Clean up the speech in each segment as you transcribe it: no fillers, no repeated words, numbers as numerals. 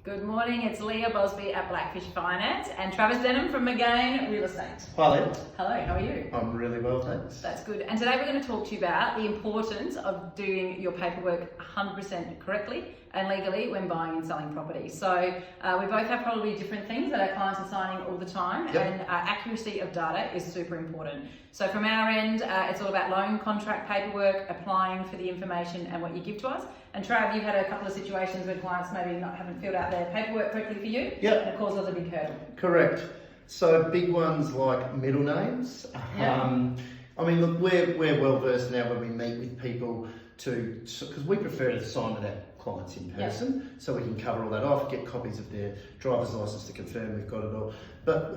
Good morning, it's Leah Bosby at Blackfish Finance and Travis Denham from Again Real Estate. Hi, Leah. Hello, how are you? I'm really well, thanks. That's good. And today we're going to talk to you about the importance of doing your paperwork 100% correctly and legally when buying and selling property. So we both have probably different things that our clients are signing all the time, and accuracy of data is super important. So from our end, it's all about loan contract paperwork, applying for the information and what you give to us. And Trav, you've had a couple of situations where clients maybe haven't filled out their paperwork correctly for you, and it causes a big hurdle. Correct. So big ones like middle names. I mean, look, we're well versed now when we meet with people because we prefer to sign with our clients in person, so we can cover all that off, get copies of their driver's license to confirm we've got it all.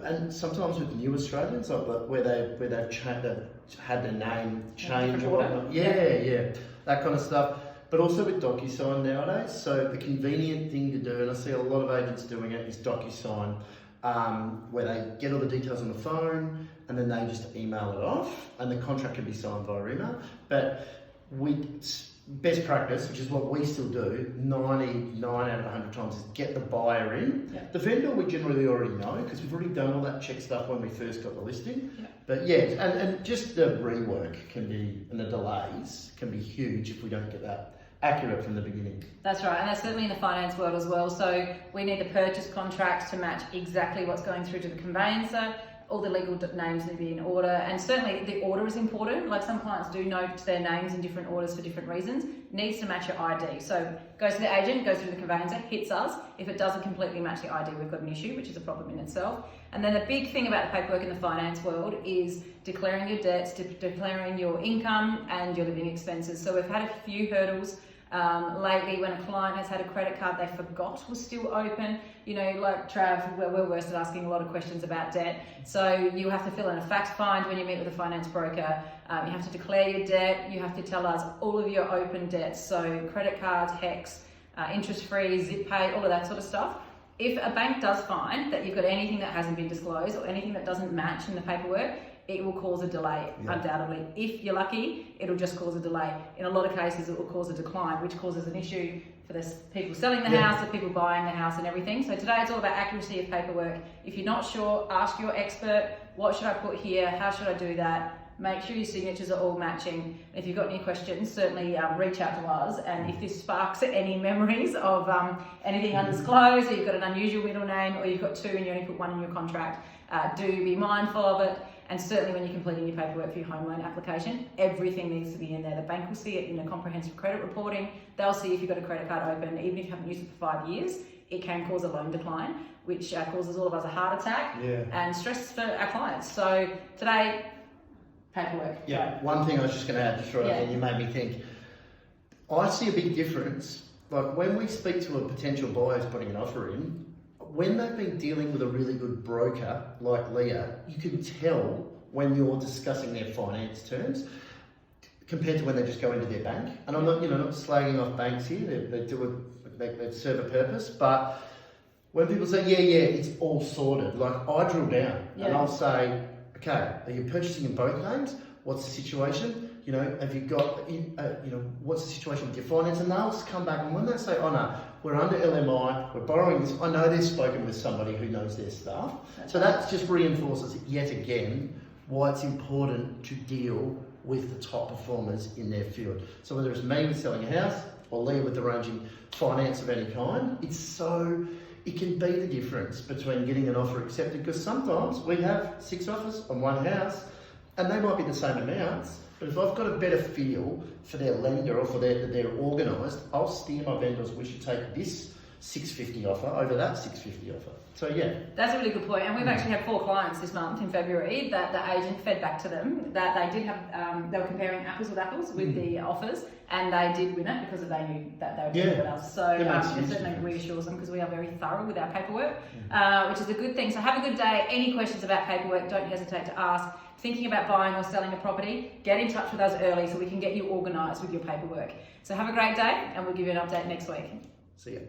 And sometimes with new Australians, like where they've had their name changed or whatnot, that kind of stuff. But also with DocuSign nowadays, so the convenient thing to do, and I see a lot of agents doing it, is DocuSign, where they get all the details on the phone and then they just email it off, and the contract can be signed via email. But best practice, which is what we still do, 99 out of 100 times, is get the buyer in. The vendor we generally already know because we've already done all that check stuff when we first got the listing. But and just the rework and the delays can be huge if we don't get that accurate from the beginning. That's right, and that's certainly in the finance world as well. So we need the purchase contracts to match exactly what's going through to the conveyancer. All the legal names need to be in order, and certainly the order is important. Like some clients do note their names in different orders for different reasons. It needs to match your ID. So goes to the agent, goes through the conveyancer, hits us. If it doesn't completely match the ID, we've got an issue, which is a problem in itself. And then the big thing about the paperwork in the finance world is declaring your debts, declaring your income and your living expenses. So we've had a few hurdles lately when a client has had a credit card they forgot was still open. You know, like Trav, we're versed at asking a lot of questions about debt. So you have to fill in a fact find when you meet with a finance broker. You have to declare your debt. You have to tell us all of your open debts. So credit cards, HEX, interest-free, zip pay, all of that sort of stuff. If a bank does find that you've got anything that hasn't been disclosed or anything that doesn't match in the paperwork, it will cause a delay, undoubtedly. If you're lucky, it'll just cause a delay. In a lot of cases, it will cause a decline, which causes an issue for the people selling the house, the people buying the house and everything. So today it's all about accuracy of paperwork. If you're not sure, ask your expert, what should I put here? How should I do that? Make sure your signatures are all matching. If you've got any questions, certainly reach out to us. And if this sparks any memories of anything undisclosed, or you've got an unusual middle name, or you've got two and you only put one in your contract, do be mindful of it. And certainly when you're completing your paperwork for your home loan application, everything needs to be in there. The bank will see it in the comprehensive credit reporting. They'll see if you've got a credit card open, even if you haven't used it for 5 years. It can cause a loan decline, which causes all of us a heart attack and stress for our clients. So today, paperwork. One thing I was just going to add, and you made me think. I see a big difference. Like when we speak to a potential buyer who's putting an offer in, when they've been dealing with a really good broker like Leah, you can tell when you're discussing their finance terms compared to when they just go into their bank. And I'm not slagging off banks here. They serve a purpose, but when people say, it's all sorted, like I drill down and I'll say, okay, are you purchasing in both names? What's the situation? Have you got, what's the situation with your finance? And they'll come back, and when they say, oh no, we're under LMI, we're borrowing this, I know they've spoken with somebody who knows their stuff. So that just reinforces yet again why it's important to deal with the top performers in their field. So whether it's me with selling a house or Leah with arranging finance of any kind, it can be the difference between getting an offer accepted, because sometimes we have 6 offers on one house and they might be the same amounts, but if I've got a better feel for their lender or for they're organised, I'll steer my vendors, we should take this 650 offer over that 650 offer. So that's a really good point. And we've actually had 4 clients this month in February that the agent fed back to them that they did have, they were comparing apples with apples with the offers, and they did win it because they knew that they were dealing with us. So it certainly reassures them, because we are very thorough with our paperwork, which is a good thing. So have a good day. Any questions about paperwork, don't hesitate to ask. Thinking about buying or selling a property, get in touch with us early so we can get you organised with your paperwork. So have a great day, and we'll give you an update next week. See ya.